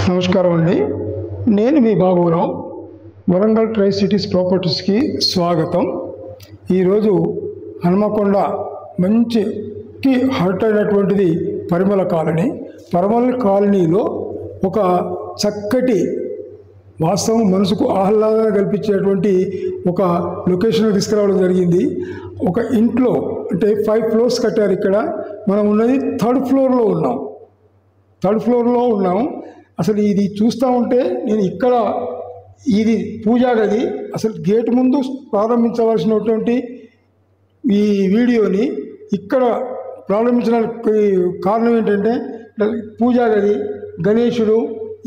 నమస్కారం అండి. నేను మీ బాబురావు. వరంగల్ ట్రై సిటీస్ ప్రాపర్టీస్కి స్వాగతం. ఈరోజు హనుమకొండ మంచికి హర్ట్ అయినటువంటిది పరిమళ కాలనీ. పరిమళ కాలనీలో ఒక చక్కటి వాస్తవం మనసుకు ఆహ్లాదాన్ని కల్పించేటువంటి ఒక లొకేషన్ తీసుకురావడం జరిగింది. ఒక ఇంట్లో అంటే 5 ఫ్లోర్స్ కట్టారు. ఇక్కడ మనం ఉన్నది థర్డ్ ఫ్లోర్లో ఉన్నాం. అసలు ఇది చూస్తూ ఉంటే నేను ఇక్కడ ఇది పూజా గది. అసలు గేటు ముందు ప్రారంభించవలసినటువంటి ఈ వీడియోని ఇక్కడ ప్రారంభించడానికి కారణం ఏంటంటే పూజా గది, గణేశుడు,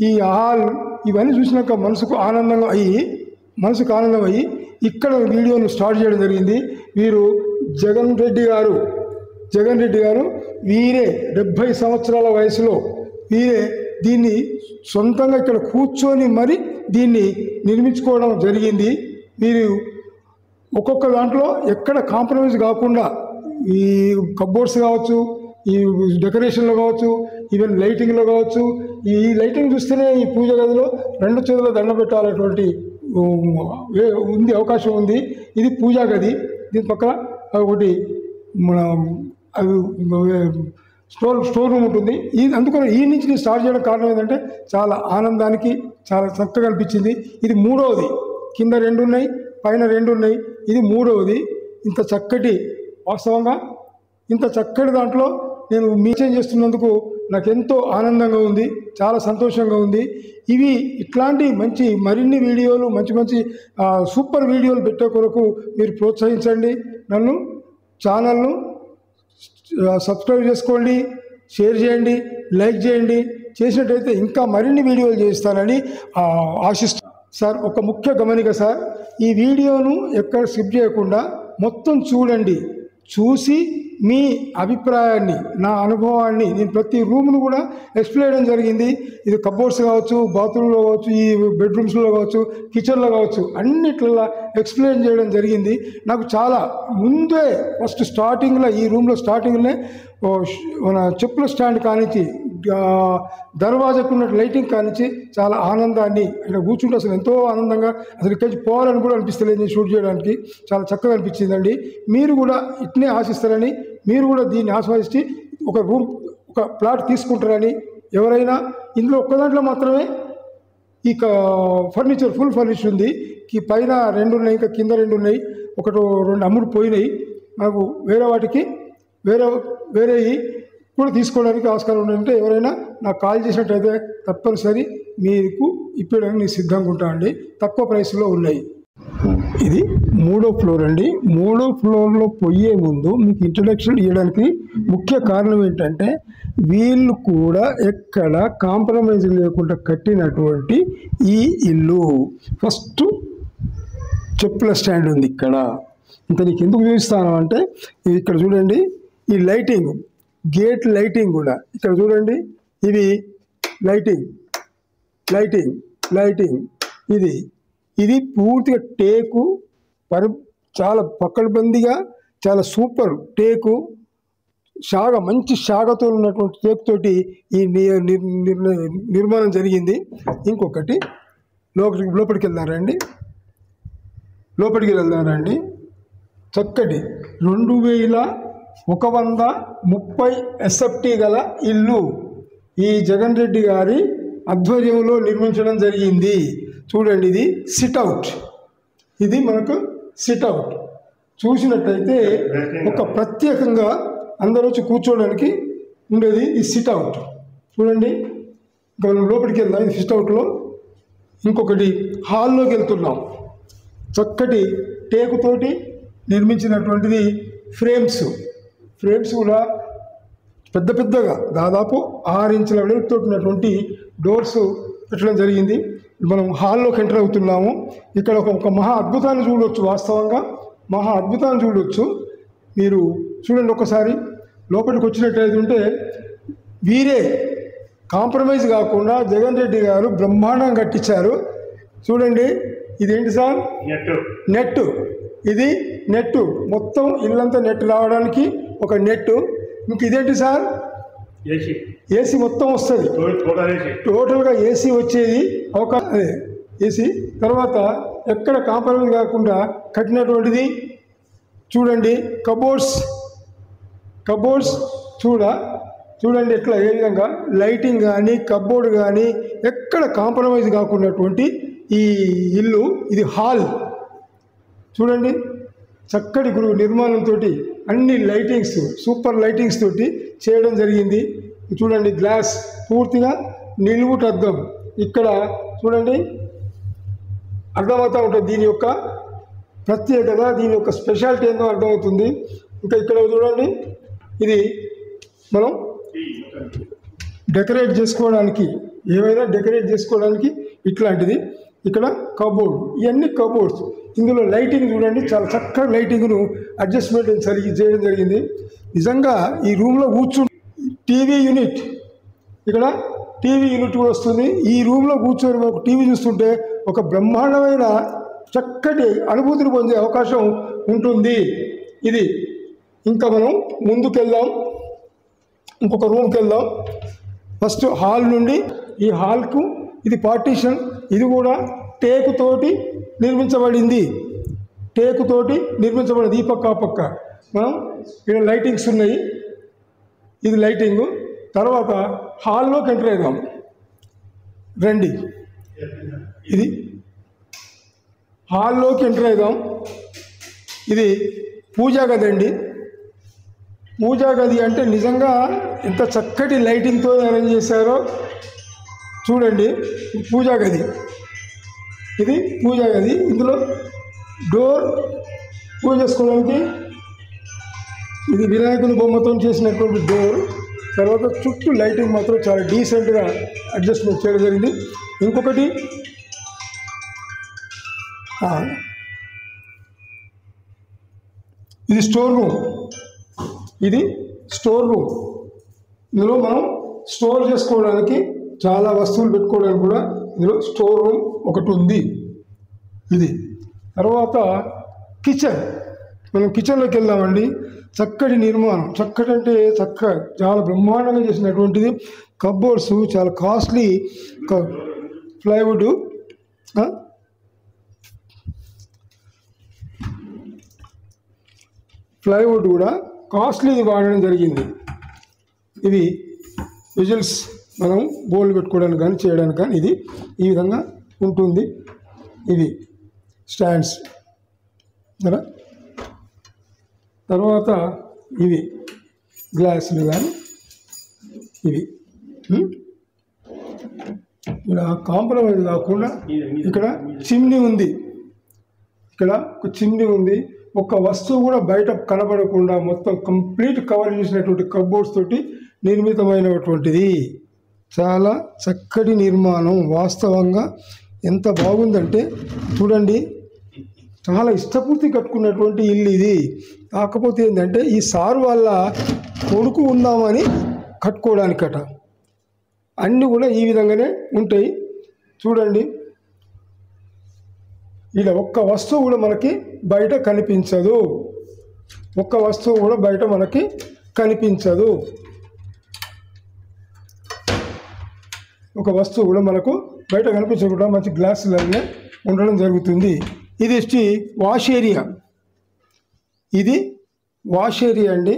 ఈ హాల్ ఇవన్నీ చూసినాక మనసుకు ఆనందం అయ్యి ఇక్కడ వీడియోను స్టార్ట్ చేయడం జరిగింది. వీరు జగన్ రెడ్డి గారు వీరే 70 సంవత్సరాల వయసులో వీరే దీన్ని సొంతంగా ఇక్కడ కూర్చొని మరి దీన్ని నిర్మించుకోవడం జరిగింది. వీరు ఒక్కొక్క దాంట్లో ఎక్కడ కాంప్రమైజ్ కాకుండా ఈ కప్బోర్డ్స్ కావచ్చు, ఈ డెకరేషన్లో కావచ్చు, ఈవెన్ లైటింగ్లో కావచ్చు. ఈ లైటింగ్ చూస్తేనే ఈ పూజ గదిలో 2 చేతుల దండ పెట్టాలటువంటి అవకాశం ఉంది. ఇది పూజా గది. దీని పక్కన ఒకటి మన స్టోర్ రూమ్ ఉంటుంది. అందుకని ఈ నుంచి నేను స్టార్ట్ చేయడం కారణం ఏంటంటే చాలా ఆనందానికి చాలా చక్కగా అనిపించింది. ఇది 3వది. కింద 2 ఉన్నాయి, పైన 2 ఉన్నాయి. ఇది 3వది. ఇంత చక్కటి వాస్తవంగా ఇంత చక్కటి దాంట్లో నేను మీచేంజ్ చేస్తున్నందుకు నాకు ఎంతో ఆనందంగా ఉంది, చాలా సంతోషంగా ఉంది. ఇట్లాంటి మరిన్ని వీడియోలు మంచి సూపర్ వీడియోలు పెట్టే కొరకు మీరు ప్రోత్సహించండి. నన్ను ఛానల్ను సబ్స్క్రైబ్ చేసుకోండి, షేర్ చేయండి, లైక్ చేయండి. చేసినట్టయితే ఇంకా మరిన్ని వీడియోలు చేస్తానని ఆశిస్తున్నాను. సార్, ఒక ముఖ్య గమనిక సార్, ఈ వీడియోను ఎక్కడ స్కిప్ చేయకుండా మొత్తం చూడండి. చూసి మీ అభిప్రాయాన్ని, నా అనుభవాన్ని నేను ప్రతి రూమ్ను కూడా ఎక్స్ప్లెయిన్ చేయడం జరిగింది. ఇది కబోర్డ్స్ కావచ్చు, బాత్రూంలో కావచ్చు, ఈ బెడ్రూమ్స్లో కావచ్చు, కిచెన్లో కావచ్చు, అన్నిట్లలో ఎక్స్ప్లెయిన్ చేయడం జరిగింది. నాకు చాలా ముందే ఫస్ట్ స్టార్టింగ్లో ఈ రూమ్లో స్టార్టింగ్లోనే మన చెప్పుల స్టాండ్ కానించి దర్వాజకు ఉన్న లైటింగ్ కానించి చాలా ఆనందాన్ని, ఇక్కడ కూర్చుంటే అసలు ఎంతో ఆనందంగా, అసలు ఇక్కడి నుంచి పోవాలని కూడా అనిపిస్తలేదు షూట్ చేయడానికి. చాలా చక్కగా అనిపించిందండి. మీరు కూడా ఇట్నే ఆశిస్తారని, మీరు కూడా దీన్ని ఆస్వాదించి ఒక ప్లాట్ తీసుకుంటారని, ఎవరైనా ఇందులో ఒక్క దాంట్లో మాత్రమే ఈ ఫర్నిచర్ ఫుల్ ఫర్నిచర్ ఉంది. పైన 2 ఉన్నాయి, ఇంకా కింద 2 ఉన్నాయి. 2 అమ్ముడు పోయినాయి. నాకు వేరే వాటికి వేరే కూడా తీసుకోవడానికి ఆస్కారం ఉందంటే ఎవరైనా నాకు కాల్ చేసినట్టయితే తప్పనిసరి మీకు ఇప్పడానికి నేను సిద్ధంగా ఉంటానండి. తక్కువ ప్రైస్లో ఉన్నాయి. ఇది 3వ ఫ్లోర్ అండి. 3వ ఫ్లోర్లో పోయే ముందు మీకు ఇంట్రడక్షన్ ఇవ్వడానికి ముఖ్య కారణం ఏంటంటే వీళ్ళు కూడా ఎక్కడ కాంప్రమైజ్ లేకుండా కట్టినటువంటి ఈ ఇల్లు. ఫస్ట్ చెప్పుల స్టాండ్ ఉంది ఇక్కడ. ఇంకా నీకు ఎందుకు చూపిస్తాను అంటే ఇక్కడ చూడండి, ఈ లైటింగ్, గేట్ లైటింగ్ కూడా ఇక్కడ చూడండి. ఇది లైటింగ్ ఇది పూర్తిగా టేకు, చాలా పక్కడబందిగా, చాలా సూపర్ టేకు, మంచి షాగతో ఉన్నటువంటి టేకుతోటి ఈ నిర్మాణం జరిగింది. ఇంకొకటి లోపలికి వెళ్దారండి. చక్కటి 2130 SFT గల ఇల్లు ఈ జగన్ రెడ్డి గారి ఆధ్వర్యంలో నిర్మించడం జరిగింది. చూడండి, ఇది సిట్అవుట్. ఇది మనకు సిట్అవుట్. చూసినట్టయితే ఒక ప్రత్యేకంగా అందరూ వచ్చి కూర్చోవడానికి ఉండేది ఈ సిట్అవుట్. చూడండి, ఇంకా మనం లోపలికి వెళ్దాం. ఇది సిట్అవుట్లో. ఇంకొకటి హాల్లోకి వెళ్తున్నాం. చక్కటి టేకుతోటి నిర్మించినటువంటిది ఫ్రేమ్స్ కూడా పెద్దగా దాదాపు 6 ఇంచుల వెడల్పుతో ఉన్నటువంటి డోర్స్ పెట్టడం జరిగింది. మనం హాల్లోకి ఎంటర్ అవుతున్నాము. ఇక్కడ ఒక మహా అద్భుతాన్ని చూడవచ్చు. వాస్తవంగా మహా అద్భుతాన్ని చూడవచ్చు. మీరు చూడండి ఒకసారి. లోపలికి వచ్చినట్టయితే ఉంటే వీరే కాంప్రమైజ్ కాకుండా జగన్ రెడ్డి గారు బ్రహ్మాండంగా కట్టించారు. చూడండి, ఇదేంటి సార్? నెట్టు. ఇది నెట్టు. మొత్తం ఇల్లంతా నెట్ రావడానికి ఒక నెట్టు. ఇంక ఇదేంటి సార్? ఏసీ మొత్తం వస్తుంది, టోటల్గా ఏసీ వచ్చేది ఏసీ. తర్వాత ఎక్కడ కాంప్రమైజ్ కాకుండా కట్టినటువంటిది చూడండి. కబోర్డ్స్ చూడండి ఎట్లా ఏ విధంగా లైటింగ్ కానీ కబోర్డ్ కానీ ఎక్కడ కాంప్రమైజ్ కాకున్నటువంటి ఈ ఇల్లు. ఇది హాల్ చూడండి, చక్కటి గృహ నిర్మాణంతో అన్ని లైటింగ్స్ సూపర్ లైటింగ్స్ తోటి చేయడం జరిగింది. చూడండి గ్లాస్ పూర్తిగా నిలువుట అద్దం. ఇక్కడ చూడండి అర్థమవుతూ ఉంటుంది దీని యొక్క ప్రత్యేకత, దీని యొక్క స్పెషాలిటీ ఏందో అర్థమవుతుంది. ఇంకా ఇక్కడ చూడండి, ఇది మనం డెకరేట్ చేసుకోవడానికి ఏమైనా డెకరేట్ చేసుకోవడానికి ఇట్లాంటిది. ఇక్కడ కబోర్డ్, ఇవన్నీ కబోర్డ్స్. ఇందులో లైటింగ్ చూడండి, చాలా చక్కగా లైటింగ్ను అడ్జస్ట్మెంట్ చేయడం జరిగింది. నిజంగా ఈ రూమ్లో టీవీ యూనిట్, ఇక్కడ టీవీ యూనిట్ కూడా వస్తుంది. ఈ రూమ్లో కూర్చొని మనకు టీవీ చూస్తుంటే ఒక బ్రహ్మాండమైన చక్కటి అనుభూతిని పొందే అవకాశం ఉంటుంది. ఇది ఇంకా మనం ముందుకెళ్దాం, ఇంకొక రూమ్కి వెళ్దాం. ఫస్ట్ హాల్ నుండి ఈ హాల్కు ఇది పార్టీషన్, ఇది కూడా టేకుతోటి నిర్మించబడింది. ఈ పక్క ఆ పక్క మనం ఇక్కడ లైటింగ్స్ ఉన్నాయి, ఇది లైటింగు. తర్వాత హాల్లోకి ఎంటర్ అవుదాం రండి. ఇది హాల్లోకి ఎంటర్ అవుదాం. ఇది పూజా గది అండి. పూజా గది అంటే నిజంగా ఎంత చక్కటి లైటింగ్తో అరేంజ్ చేశారో చూడండి. పూజా గది, ఇది పూజా గది. ఇందులో డోర్ పూజ చేసుకోవడానికి ఇది వినాయకుని బొమ్మతో చేసినటువంటి డోర్. తర్వాత చుట్టూ లైటింగ్ మాత్రం చాలా డీసెంట్గా అడ్జస్ట్మెంట్ చేయడం జరిగింది. ఇంకొకటి ఇది స్టోర్ రూమ్. ఇందులో మనం స్టోర్ చేసుకోవడానికి చాలా వస్తువులు పెట్టుకోవడానికి కూడా ఇందులో స్టోర్ రూమ్ ఒకటి ఉంది. ఇది తర్వాత మనం కిచెన్లోకి వెళ్దామండి. చక్కటి నిర్మాణం, చక్కటి చాలా బ్రహ్మాండంగా చేసినటువంటిది. కబోర్డ్స్ చాలా కాస్ట్లీ ప్లైవుడ్, కూడా కాస్ట్లీది వాడడం జరిగింది. ఇవి విజిల్స్ మనం బోల్ పెట్టుకోవడానికి కానీ చేయడానికి కానీ ఇది ఈ విధంగా ఉంటుంది. ఇవి స్టాండ్స్ కదా. తర్వాత ఇవి గ్లాసులు కానీ ఇవి ఇలా కాంప్రమైజ్ కాకుండా ఇక్కడ చిమ్నీ ఉంది. ఒక చిమ్నీ ఉంది. ఒక వస్తువు కూడా బయట కనబడకుండా మొత్తం కంప్లీట్ కవర్ చేసినటువంటి కబోర్డ్స్ తోటి నిర్మితమైనటువంటిది. చాలా చక్కటి నిర్మాణం. వాస్తవంగా ఎంత బాగుందంటే చూడండి, చాలా ఇష్టపూర్తి కట్టుకున్నటువంటి ఇల్లు ఇది. కాకపోతే ఏంటంటే ఈ సారు వాళ్ళ కొడుకు ఉందామని కట్టుకోవడానికట. అన్నీ కూడా ఈ విధంగానే ఉంటాయి చూడండి. ఇలా ఒక్క వస్తువు కూడా మనకి బయట కనిపించదు. ఒక వస్తువు కూడా మనకు బయట కనిపించకుండా మంచి గ్లాసులనే ఉండడం జరుగుతుంది. ఇది వచ్చి వాష్ ఏరియా. ఇది వాష్ ఏరియా అండి.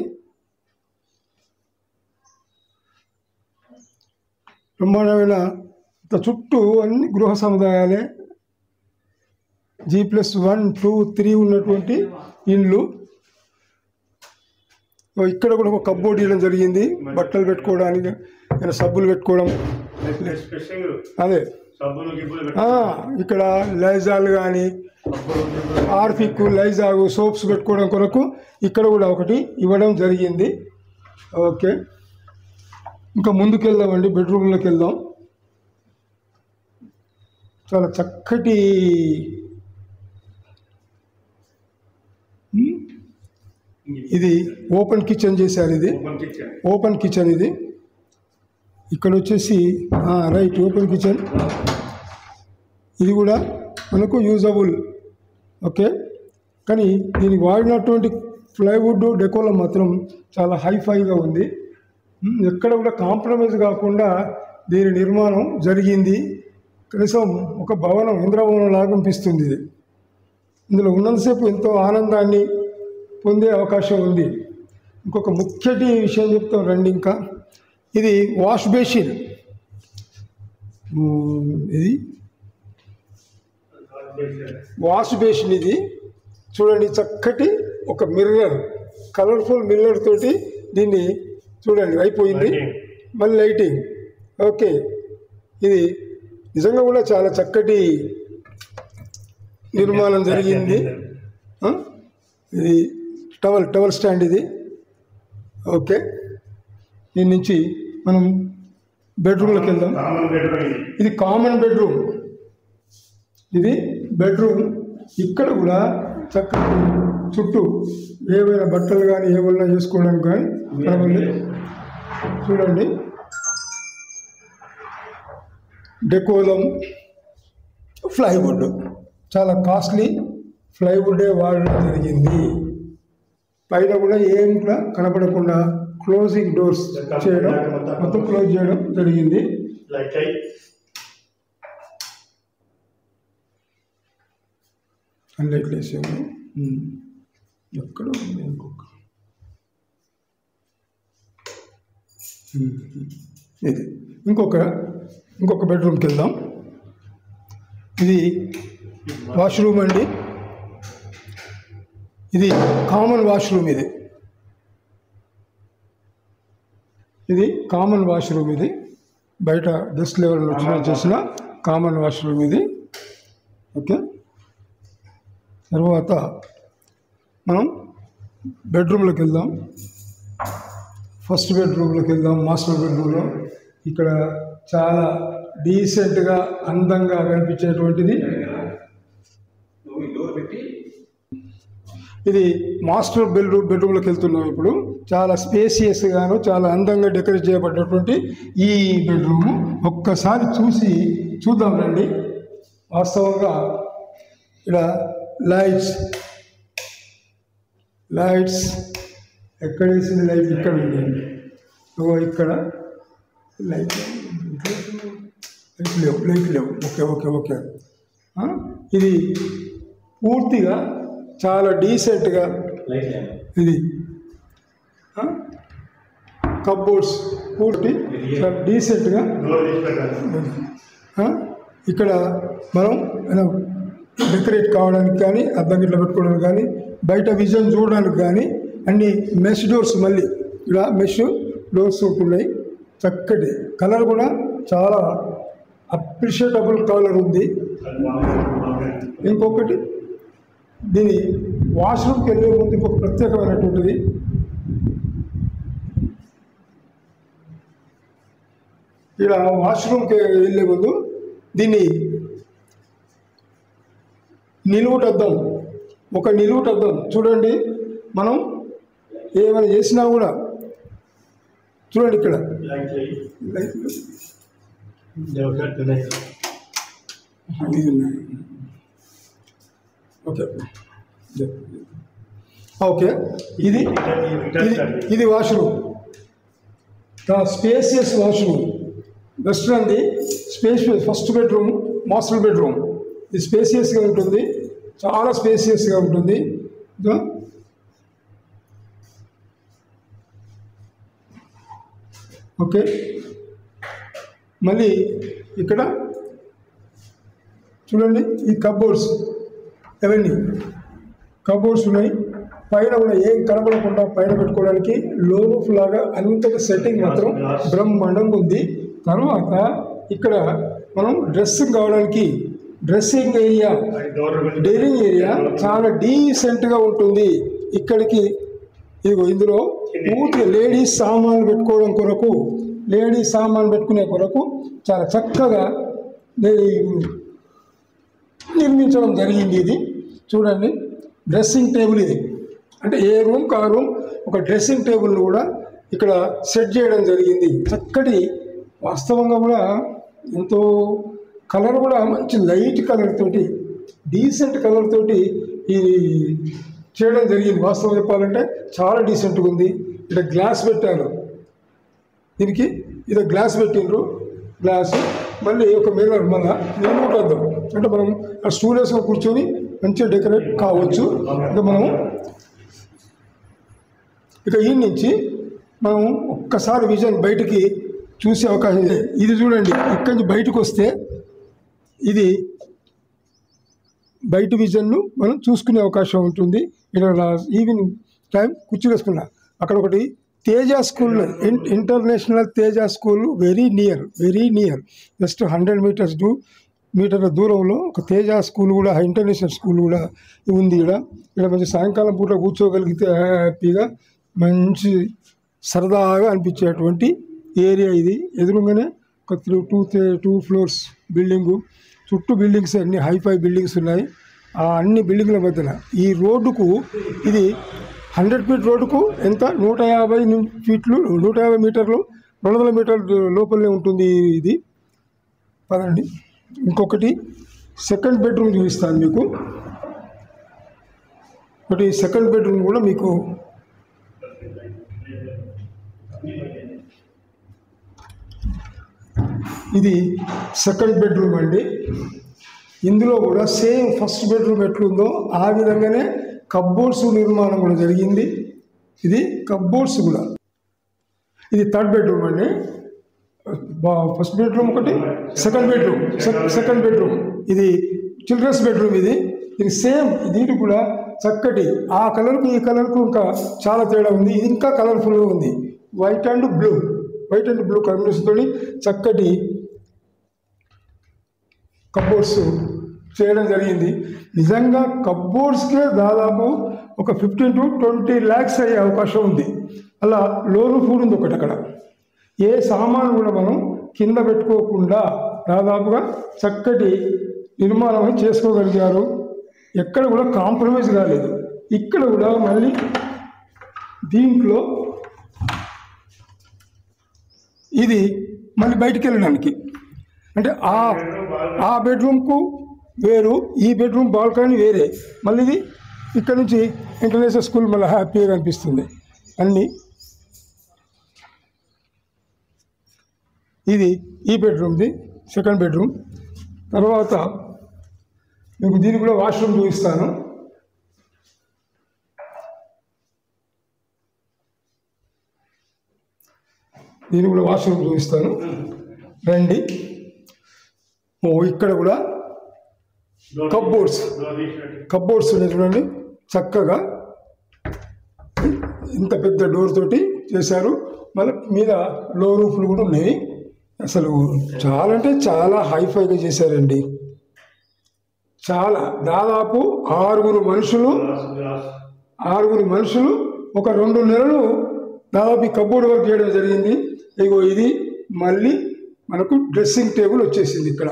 బ్రహ్మాండమైన చుట్టూ అన్ని గృహ సముదాయాలే, G+1, 2, 3 ఉన్నటువంటి ఇండ్లు. ఇక్కడ కూడా ఒక కబ్బోర్డ్ ఇవ్వడం జరిగింది, బట్టలు పెట్టుకోవడానికి, సబ్బులు పెట్టుకోవడం. అదే ఇక్కడ లైజాల్ కానీ ఆర్ఫిక్, లైజాల్ సోప్స్ పెట్టుకోవడం కొరకు ఇక్కడ కూడా ఒకటి ఇవ్వడం జరిగింది. ఓకే, ఇంకా ముందుకు వెళ్దామండి. బెడ్రూమ్లోకి వెళ్దాం. చాలా చక్కటి ఇది ఓపెన్ కిచెన్ చేశారు. ఇది ఓపెన్ కిచెన్. ఇది ఇక్కడ వచ్చేసి రైట్ ఓపెన్ కిచెన్. ఇది కూడా మనకు యూజబుల్. ఓకే, కానీ దీనికి వాడినటువంటి ప్లైవుడ్ డెకోలం మాత్రం చాలా హైఫైగా ఉంది. ఎక్కడ కూడా కాంప్రమైజ్ కాకుండా దీని నిర్మాణం జరిగింది. కనీసం ఒక భవనం, ఇంద్రభవనం లాగా అనిపిస్తుంది ఇది. ఇందులో ఉన్నంతసేపు ఎంతో ఆనందాన్ని పొందే అవకాశం ఉంది. ఇంకొక ముఖ్యటి విషయం చెప్తాం రండి. ఇంకా ఇది వాష్ బేసిన్. ఇది వాష్ బేసిన్. ఇది చూడండి, చక్కటి ఒక మిర్రర్, కలర్ఫుల్ మిర్రర్ తోటి దీన్ని చూడండి అయిపోయింది. మళ్ళీ లైటింగ్. ఓకే, ఇది నిజంగా కూడా చాలా చక్కటి నిర్మాణం జరిగింది. ఇది టవల్ స్టాండ్ ఇది. ఓకే, దీని నుంచి మనం బెడ్రూమ్లోకి వెళ్దాం. ఇది కామన్ బెడ్రూమ్. ఇది బెడ్రూమ్. ఇక్కడ కూడా చక్కటి చుట్టూ ఏవైనా బట్టలు కానీ ఏవైనా చేసుకోవడానికి కానీ కనబడి చూడండి. డెకోలం ప్లైవుడ్, చాలా కాస్ట్లీ ప్లైవుడే వాడడం జరిగింది. పైన కూడా ఏం కూడా కనపడకుండా క్లోజింగ్ డోర్స్ చేయడం, మొత్తం క్లోజ్ చేయడం జరిగింది. లైట్ వేసాము. ఎక్కడ ఉంది ఇది. ఇంకొక బెడ్రూమ్కి వెళ్దాం. ఇది వాష్రూమ్ అండి. ఇది కామన్ వాష్రూమ్. ఇది కామన్ వాష్రూమ్. ఇది బయట గెస్ట్ లెవెల్ చేసిన కామన్ వాష్రూమ్ ఇది. ఓకే, తర్వాత మనం బెడ్రూమ్లోకి వెళ్దాం. ఫస్ట్ బెడ్రూమ్లోకి వెళ్దాం. మాస్టర్ బెడ్రూమ్లో ఇక్కడ చాలా డీసెంట్గా అందంగా కనిపించేటువంటిది. ఇది మాస్టర్ బెడ్రూమ్లోకి వెళ్తున్నాం. ఇప్పుడు చాలా స్పేసియస్గాను చాలా అందంగా డెకరేట్ చేయబడినటువంటి ఈ బెడ్రూమ్ ఒక్కసారి చూద్దాం రండి. వాస్తవంగా ఇక్కడ లైట్స్ ఎక్కడ వేసింది? లైట్ ఇక్కడ ఉందండి. ఇక్కడ లైట్ లేవు. ఓకే. ఇది పూర్తిగా చాలా డీసెంట్గా, ఇది కప్బోర్డ్స్ పూర్తి చాలా డీసెంట్గా. ఇక్కడ మనం డెకరేట్ కావడానికి కానీ, అద్దం గిట్ల పెట్టుకోవడానికి కానీ, బయట విజన్ చూడడానికి కానీ అన్ని మెష్ డోర్స్, మళ్ళీ ఇలా మెష్ డోర్స్ ఉంటున్నాయి. చక్కటి కలర్ కూడా చాలా అప్రిషియేటబుల్ కలర్ ఉంది. ఇంకొకటి, దీని వాష్రూమ్కి వెళ్ళే ముందు ఇంకొక ప్రత్యేకమైనటువంటిది. ఇక్కడ వాష్రూమ్కి వెళ్ళే ముందు దీన్ని నిలువుటద్దం, ఒక నిలువుటద్దం చూడండి. మనం ఏమైనా చేసినా కూడా చూడండి ఇక్కడ ఓకే. ఇది వాష్రూమ్, స్పేసియస్ వాష్రూమ్. వెస్ట్రన్ది spacious. First bedroom master bedroom. ఇది స్పేసియస్గా ఉంటుంది, చాలా స్పేసియస్గా ఉంటుంది. ఓకే, మళ్ళీ ఇక్కడ చూడండి ఈ కబోర్డ్స్, అవన్నీ కబోర్డ్స్ ఉన్నాయి. పైన కూడా ఏం కనబడకుండా పైన పెట్టుకోవడానికి లో రూఫ్ లాగా అంతగా సెట్టింగ్ మాత్రం బ్రహ్మాండంగా ఉంది. తర్వాత ఇక్కడ మనం డ్రెస్సింగ్ కావడానికి డ్రెస్సింగ్ ఏరియా, డైనింగ్ ఏరియా చాలా డీసెంట్గా ఉంటుంది. ఇక్కడికి ఇందులో పూర్తిగా లేడీస్ సామాన్లు పెట్టుకోవడం కొరకు, లేడీస్ సామాన్లు పెట్టుకునే కొరకు చాలా చక్కగా నిర్మించడం జరిగింది. ఇది చూడండి, డ్రెస్సింగ్ టేబుల్. ఇది అంటే ఏ రూమ్ కా రూమ్ ఒక డ్రెస్సింగ్ టేబుల్ కూడా ఇక్కడ సెట్ చేయడం జరిగింది. చక్కటి, వాస్తవంగా కూడా ఎంతో కలర్ కూడా మంచి లైట్ కలర్ తోటి, డీసెంట్ కలర్ తోటి ఇది చేయడం జరిగింది. వాస్తవం చెప్పాలంటే చాలా డీసెంట్గా ఉంది. ఇక్కడ గ్లాస్ పెట్టారు, దీనికి ఇది గ్లాస్ పెట్టిండ్రు, గ్లాసు మళ్ళీ ఒక మిర్రర్, మళ్ళీ రిమోట్ వద్దాం అంటే మనం ఆ స్టూల్ వేసుకొని కూర్చొని మంచిగా డెకరేట్ కావచ్చు. ఇంకా మనం ఇక ఈ నుంచి మనం ఒక్కసారి విజన్ బయటికి చూసే అవకాశం ఉంది. ఇది చూడండి, ఇక్కడి నుంచి బయటకు వస్తే ఇది బయట విజన్ను మనం చూసుకునే అవకాశం ఉంటుంది. ఇక్కడ ఈవినింగ్ టైం కుర్చీ వేసుకున్నా. అక్కడ ఒకటి Teja school, international Teja school very near just 100 మీటర్ల దూరంలో ఒక తేజ స్కూల్ కూడా, ఇంటర్నేషనల్ స్కూల్ కూడా ఉంది. ఇక్కడ మంచి సాయంకాలం పూట కూర్చోగలిగితే హ్యాపీగా మంచి సరదాగా అనిపించేటువంటి ఏరియా ఇది. ఎదురుగానే ఒక 2 ఫ్లోర్స్ బిల్డింగు, చుట్టూ బిల్డింగ్స్ అన్ని హైఫై బిల్డింగ్స్ ఉన్నాయి. ఆ అన్ని బిల్డింగ్ల మధ్యన ఈ రోడ్డుకు, ఇది 100 ఫీట్ రోడ్డుకు ఎంత 150 ఫీట్లు, 150 మీటర్లు, 200 మీటర్ల లోపలనే ఉంటుంది ఇది. పదండి, ఇంకొకటి సెకండ్ బెడ్రూమ్ చూపిస్తాను మీకు. ఒకటి సెకండ్ బెడ్రూమ్ కూడా మీకు ఇది సెకండ్ బెడ్రూమ్ అండి. ఇందులో కూడా సేమ్ ఫస్ట్ బెడ్రూమ్ ఎట్లుందో ఆ విధంగానే కప్బోర్డ్స్ నిర్మాణం కూడా జరిగింది. ఇది కప్బోర్డ్స్ కూడా. ఇది థర్డ్ బెడ్రూమ్ అండి. ఫస్ట్ బెడ్రూమ్ ఒకటి, సెకండ్ బెడ్రూమ్ ఇది చిల్డ్రన్స్ బెడ్రూమ్. ఇది సేమ్, దీనికి కూడా చక్కటి ఆ కలర్కు ఈ కలర్కు ఇంకా చాలా తేడా ఉంది. ఇది ఇంకా కలర్ఫుల్గా ఉంది. వైట్ అండ్ బ్లూ కాంబినేషన్తో చక్కటి కప్బోర్డ్స్ చేయడం జరిగింది. నిజంగా కప్బోర్డ్స్కే దాదాపు ఒక 15 to 20 lakhs అయ్యే అవకాశం ఉంది. అలా లోను ఫుడ్ ఉంది ఒకటి. అక్కడ ఏ సామాను కూడా మనం కింద పెట్టుకోకుండా దాదాపుగా చక్కటి నిర్మాణం చేసుకోగలిగారు. ఎక్కడ కూడా కాంప్రమైజ్ కాలేదు. ఇక్కడ కూడా మళ్ళీ దీంట్లో ఇది మళ్ళీ బయటికి వెళ్ళడానికి అంటే ఆ బెడ్రూమ్కు వేరు, ఈ బెడ్రూమ్ బాల్కనీ వేరే. మళ్ళీ ఇది ఇక్కడ నుంచి ఇంటర్నేషనల్ స్కూల్ మళ్ళీ హ్యాపీగా అనిపిస్తుంది అన్నీ. ఇది ఈ బెడ్రూమ్ది సెకండ్ బెడ్రూమ్. తర్వాత మీకు దీనికి కూడా వాష్రూమ్ చూపిస్తాను. రండి. ఇక్కడ కూడా కప్బోర్డ్స్ ఉన్నాయి చూడండి. చక్కగా ఇంత పెద్ద డోర్ తోటి చేశారు. మళ్ళీ మీద లో రూఫ్లు కూడా ఉన్నాయి. అసలు చాలా అంటే చాలా హైఫైగా చేశారండి. చాలా దాదాపు 6 మనుషులు ఒక 2 నెలలు దాదాపు ఈ కప్బోర్డ్ వర్క్ చేయడం జరిగింది. ఇగో ఇది మళ్ళీ మనకు డ్రెస్సింగ్ టేబుల్ వచ్చేసింది. ఇక్కడ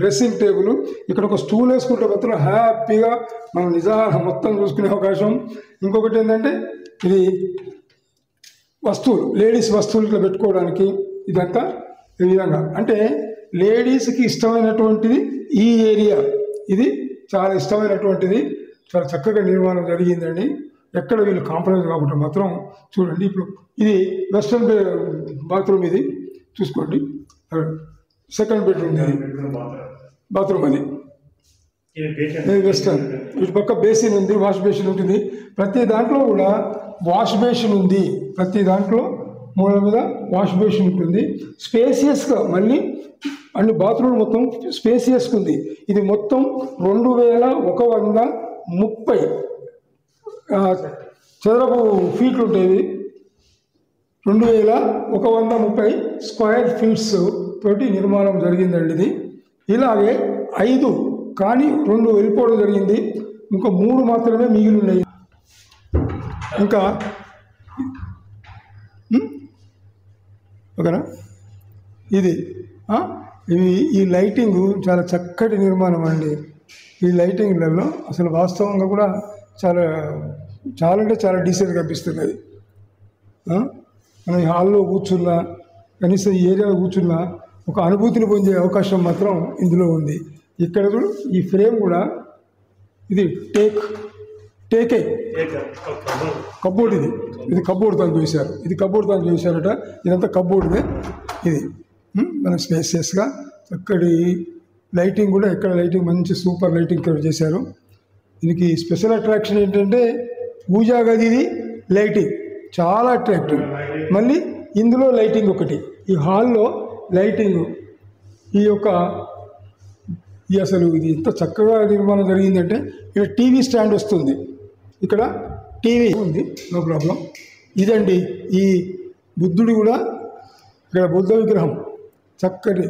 డ్రెస్సింగ్ టేబుల్, ఇక్కడ ఒక స్టూల్ వేసుకుంటే మాత్రం హ్యాపీగా మనం నిజాలు మొత్తం చూసుకునే అవకాశం. ఇంకొకటి ఏంటంటే ఇది వస్తువులు, లేడీస్ వస్తువులు ఇట్లా పెట్టుకోవడానికి ఇదంతా ఈ విధంగా. అంటే లేడీస్కి ఇష్టమైనటువంటిది ఈ ఏరియా. ఇది చాలా ఇష్టమైనటువంటిది. చాలా చక్కగా నిర్మాణం జరిగిందండి. ఎక్కడ వీళ్ళు కాంప్రమైజ్ కాకుండా మాత్రం చూడండి. ఇప్పుడు ఇది వెస్ట్రన్ బాత్రూమ్, ఇది చూసుకోండి. సెకండ్ బెడ్రూమ్ బాత్రూమ్ అది వెస్టర్న్. ఇటు పక్క బేసిన్ ఉంది, వాష్ బేసిన్ ఉంటుంది. ప్రతి దాంట్లో కూడా వాష్ బేసిన్ ఉంది. ప్రతి దాంట్లో మూల మీద వాష్ బేసిన్ ఉంటుంది. స్పేసియస్గా మళ్ళీ అన్ని బాత్రూమ్ మొత్తం స్పేసియస్గా ఉంది. ఇది మొత్తం 2130 చదరపు ఫీట్లు ఉంటాయి. 2130 స్క్వేర్ ఫీట్స్ తోటి నిర్మాణం జరిగిందండి ఇది. ఇలాగే 5 కానీ 2 వెళ్ళిపోవడం జరిగింది. ఇంకా 3 మాత్రమే మిగిలి ఉన్నాయి. ఇంకా ఓకేనా. ఇది ఈ లైటింగ్ చాలా చక్కటి నిర్మాణం అండి. ఈ లైటింగ్లలో అసలు వాస్తవంగా కూడా చాలా అంటే చాలా డీసెంట్గా అనిపిస్తున్నది. మనం ఈ హాల్లో కూర్చున్నా, కనీసం ఈ ఏరియాలో కూర్చున్నా ఒక అనుభూతిని పొందే అవకాశం మాత్రం ఇందులో ఉంది. ఇక్కడ కూడా ఈ ఫ్రేమ్ కూడా ఇది టేకే కబ్బోర్డ్ ఇది కబ్బోర్డ్తో చేశారు. ఇది కబ్బోర్డ్తో చేశారట. ఇదంతా కబ్బోర్డ్దే. ఇది మన స్పేసియస్గా చక్కటి లైటింగ్ కూడా ఎక్కడ లైటింగ్ మంచి సూపర్ లైటింగ్ ఇక్కడ చేశారు. దీనికి స్పెషల్ అట్రాక్షన్ ఏంటంటే పూజా గదిది లైటింగ్ చాలా అట్రాక్టివ్. మళ్ళీ ఇందులో లైటింగ్ ఒకటి, ఈ హాల్లో లైటింగ్, అసలు ఇది ఎంత చక్కగా నిర్మాణం జరిగిందంటే ఇక్కడ టీవీ స్టాండ్ వస్తుంది, ఇక్కడ టీవీ ఉంది, నో ప్రాబ్లం. ఇదండి ఈ బుద్ధుడు కూడా ఇక్కడ బుద్ధ విగ్రహం, చక్కటి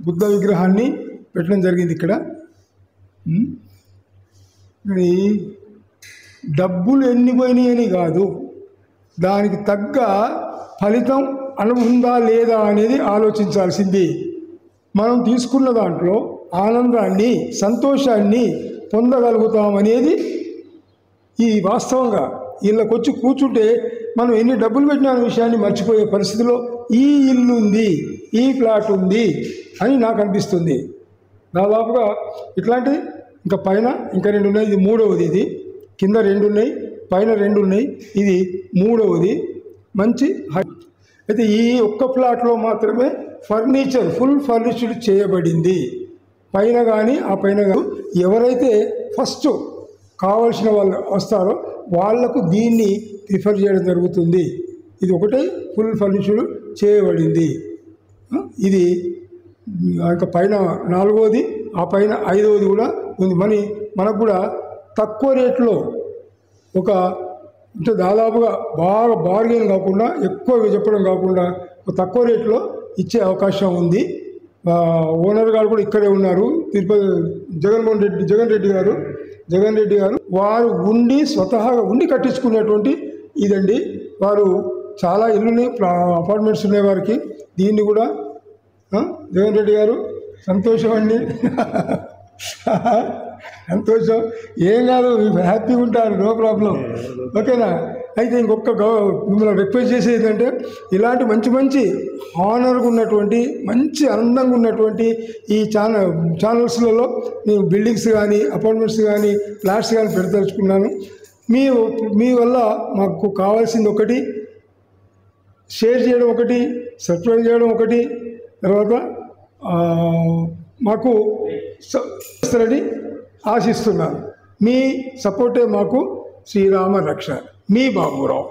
బుద్ధ విగ్రహాన్ని పెట్టడం జరిగింది ఇక్కడ. డబ్బులు ఎన్ని పోయినాయని కాదు, దానికి తగ్గ ఫలితం ఉందా లేదా అనేది ఆలోచించాల్సింది. మనం తీసుకున్న దాంట్లో ఆనందాన్ని సంతోషాన్ని పొందగలుగుతామనేది ఈ వాస్తవంగా వీళ్ళకి వచ్చి కూర్చుంటే మనం ఎన్ని డబ్బులు పెట్టిన విషయాన్ని మర్చిపోయే పరిస్థితిలో ఈ ఇల్లు ఉంది, ఈ ఫ్లాట్ ఉంది అని నాకు అనిపిస్తుంది. దాదాపుగా ఇట్లాంటిది ఇంకా పైన ఇంకా 2 ఉన్నాయి, ఇది 3వది. ఇది కింద 2 ఉన్నాయి, పైన 2 ఉన్నాయి, ఇది 3వది. మంచి అయితే ఈ ఒక్క ఫ్లాట్లో మాత్రమే ఫర్నిచర్ ఫుల్ ఫర్నిచర్డ్ చేయబడింది. పైన కానీ ఆ పైన కానీ ఎవరైతే ఫస్ట్ కావాల్సిన వాళ్ళు వస్తారో వాళ్లకు దీన్ని ప్రిఫర్ చేయడం జరుగుతుంది. ఇది ఒకటే ఫుల్ ఫర్నిచర్డ్ చేయబడింది. ఇది ఇంకా పైన 4వది, ఆ పైన 5వది కూడా ఉంది. మనకు కూడా తక్కువ రేట్లో అంటే దాదాపుగా బాగా బార్గెన్ కాకుండా ఎక్కువ చెప్పడం కాకుండా తక్కువ రేట్లో ఇచ్చే అవకాశం ఉంది. ఓనర్ గారు కూడా ఇక్కడే ఉన్నారు, తిరుపతి జగన్ రెడ్డి గారు వారు స్వతహాగా ఉండి కట్టించుకునేటువంటి ఇదండి. వారు చాలా ఇల్లుని అపార్ట్మెంట్స్ ఉన్నాయి వారికి. దీన్ని కూడా జగన్ రెడ్డి గారు సంతోషం అండి. సంతోషం, ఏం కాదు, హ్యాపీగా ఉంటారు, నో ప్రాబ్లం, ఓకేనా. అయితే ఇంకొక మిమ్మల్ని రిక్వెస్ట్ చేసేది ఏంటంటే ఇలాంటి మంచి హానర్గా ఉన్నటువంటి మంచి అందంగా ఉన్నటువంటి ఈ ఛానల్స్లలో నేను బిల్డింగ్స్ కానీ అపార్ట్మెంట్స్ కానీ ఫ్లాట్స్ కానీ పెడదలుచుకున్నాను. మీ వల్ల మాకు కావాల్సింది ఒకటి, షేర్ చేయడం ఒకటి, సబ్స్క్రైబ్ చేయడం ఒకటి, తర్వాత మాకు ఇస్తారని ఆశిస్తున్నాను. మీ సపోర్టే మాకు శ్రీరామ రక్ష. మీ బాబురావు.